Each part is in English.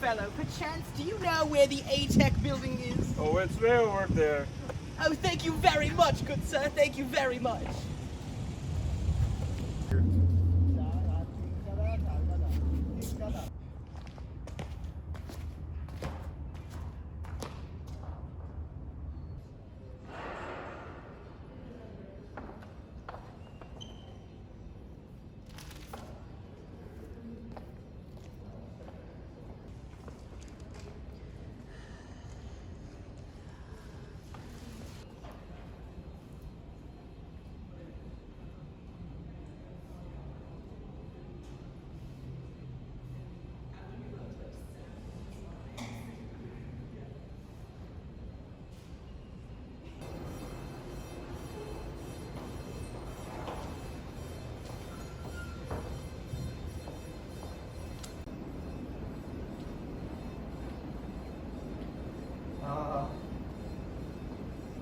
fellow. Perchance, do you know where the A-Tech building is? Oh, it's way over there. Oh, thank you very much, good sir. Thank you very much.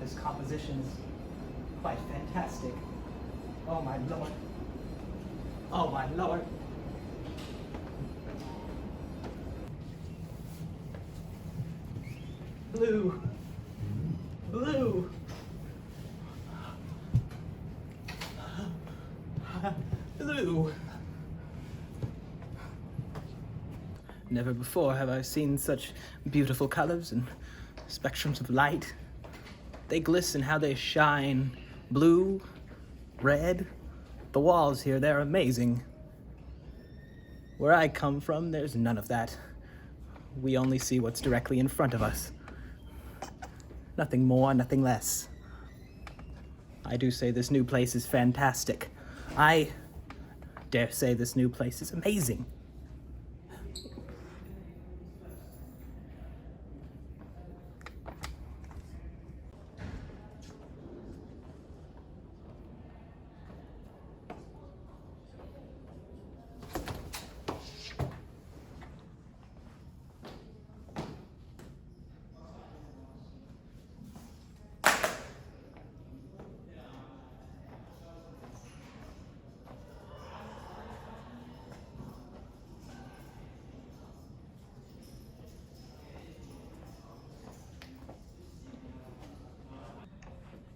This composition is quite fantastic. Oh my lord. Oh my lord. Blue. Blue. Blue. Never before have I seen such beautiful colors and spectrums of light. They glisten, how they shine. Blue, red. The walls here, they're amazing. Where I come from, there's none of that. We only see what's directly in front of us. Nothing more, nothing less. I do say this new place is fantastic. I dare say this new place is amazing.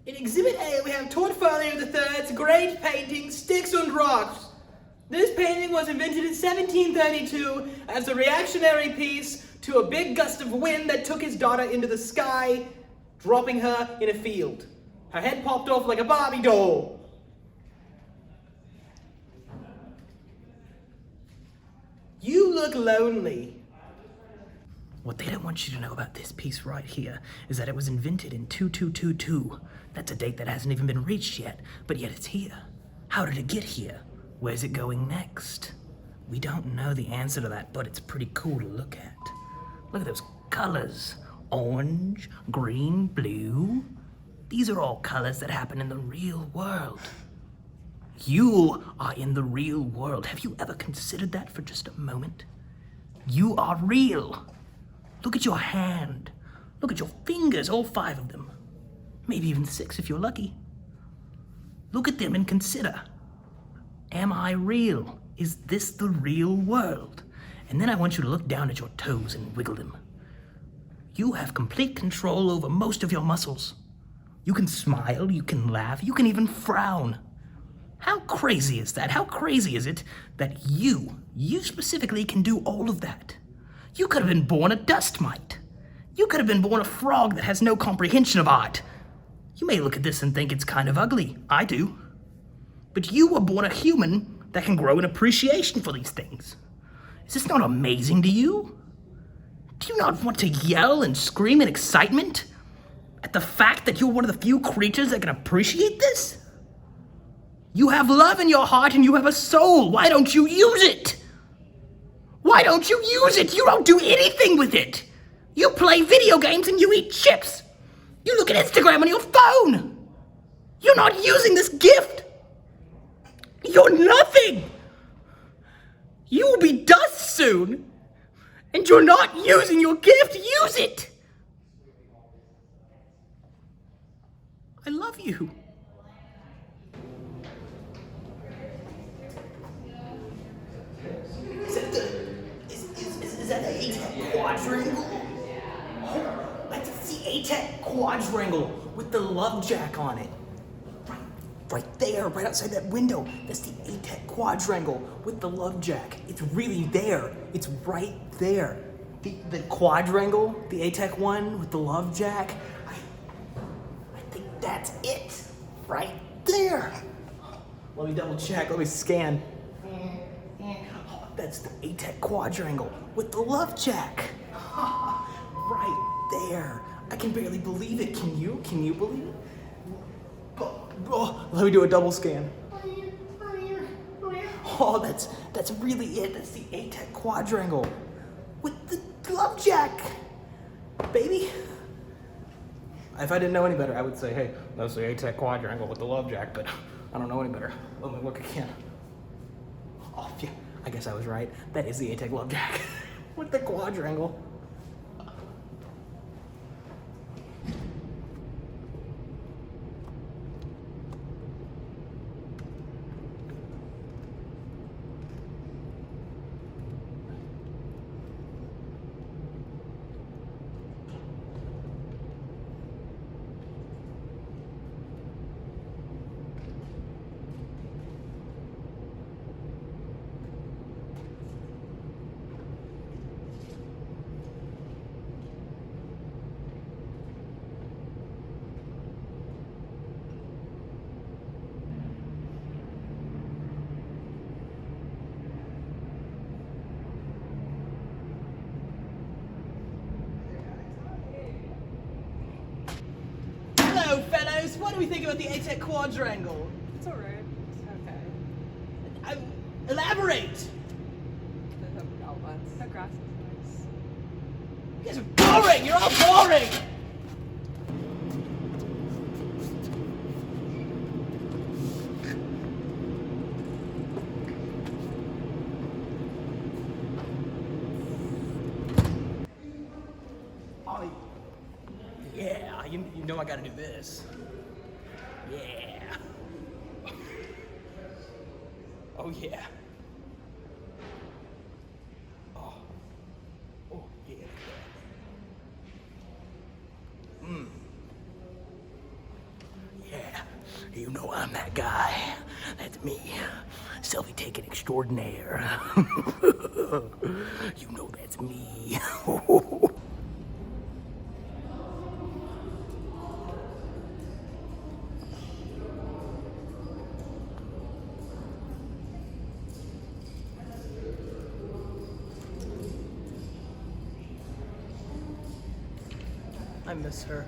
In Exhibit A, we have Tortfolio III's great painting, Sticks und Rocks. This painting was invented in 1732 as a reactionary piece to a big gust of wind that took his daughter into the sky, dropping her in a field. Her head popped off like a Barbie doll. You look lonely. What they don't want you to know about this piece right here is that it was invented in 2222. That's a date that hasn't even been reached yet, but yet it's here. How did it get here? Where's it going next? We don't know the answer to that, but it's pretty cool to look at. Look at those colors. Orange, green, blue. These are all colors that happen in the real world. You are in the real world. Have you ever considered that for just a moment? You are real. Look at your hand. Look at your fingers, all 5 of them. Maybe even 6 if you're lucky. Look at them and consider. Am I real? Is this the real world? And then I want you to look down at your toes and wiggle them. You have complete control over most of your muscles. You can smile, you can laugh, you can even frown. How crazy is that? How crazy is it that you specifically can do all of that? You could have been born a dust mite. You could have been born a frog that has no comprehension of art. You may look at this and think it's kind of ugly. I do. But you were born a human that can grow an appreciation for these things. Is this not amazing to you? Do you not want to yell and scream in excitement at the fact that you're one of the few creatures that can appreciate this? You have love in your heart and you have a soul. Why don't you use it? Why don't you use it? You don't do anything with it. You play video games and you eat chips. You look at Instagram on your phone. You're not using this gift. You're nothing. You will be dust soon. And you're not using your gift. Use it. I love you. Is that the A-Tech quadrangle? Oh, that's the ATEC quadrangle with the love jack on it. Right there, right outside that window. That's the ATEC quadrangle with the love jack. It's really there. It's right there. The quadrangle, the ATEC one with the love jack. I think that's it. Right there. Let me double check. Let me scan. Oh, that's the ATEC quadrangle with the love jack. Right there. I can barely believe it. Can you? Can you believe it? Oh, let me do a double scan. Oh, that's really it. That's the ATEC quadrangle with the love jack, baby. If I didn't know any better, I would say, hey, that's the ATEC quadrangle with the love jack, but I don't know any better. Let me look again. Oh, yeah, I guess I was right. That is the ATEC love jack with the quadrangle. Hello, fellows. What do we think about the ATEC quadrangle? It's alright. Okay. Elaborate. The outlets. The grass is nice. You guys are boring. You're all boring. Oh, yeah. You know I gotta do this. Yeah. Oh, yeah. Oh. Oh, yeah. Yeah. You know I'm that guy. That's me. Selfie taking extraordinaire. You know that's me. I miss her.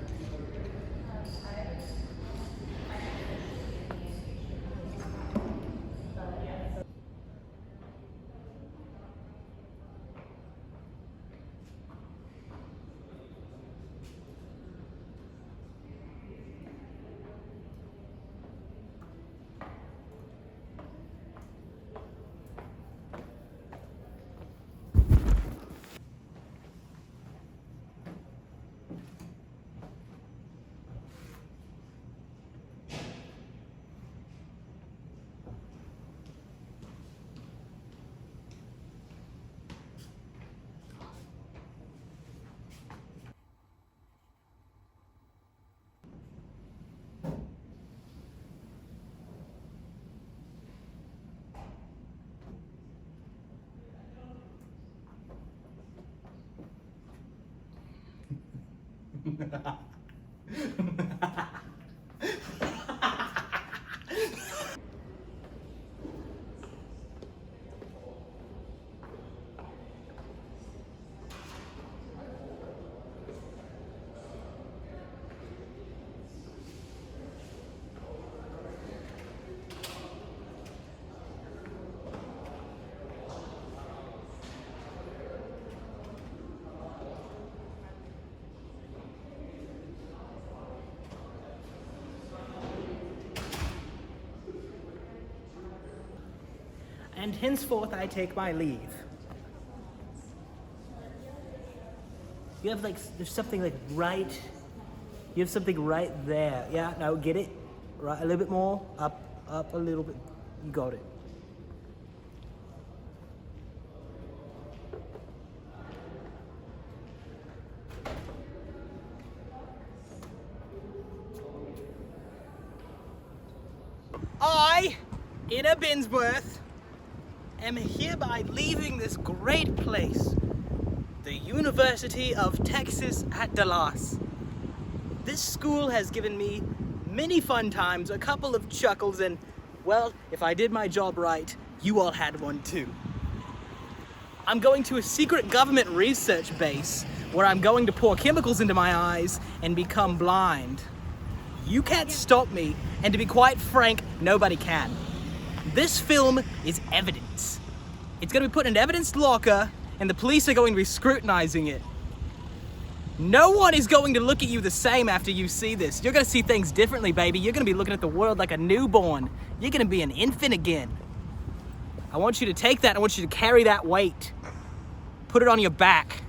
And henceforth I take my leave. You have like, there's something like right, you have something right there. Yeah, now get it? Right, a little bit more, up a little bit. You got it. in a Bensworth, am hereby leaving this great place, the University of Texas at Dallas. This school has given me many fun times, a couple of chuckles, and, well, if I did my job right, you all had one too. I'm going to a secret government research base where I'm going to pour chemicals into my eyes and become blind. You can't stop me, and to be quite frank, nobody can. This film is evidence. It's going to be put in an evidence locker, and the police are going to be scrutinizing it. No one is going to look at you the same after you see this. You're going to see things differently, baby. You're going to be looking at the world like a newborn. You're going to be an infant again. I want you to take that. I want you to carry that weight. Put it on your back.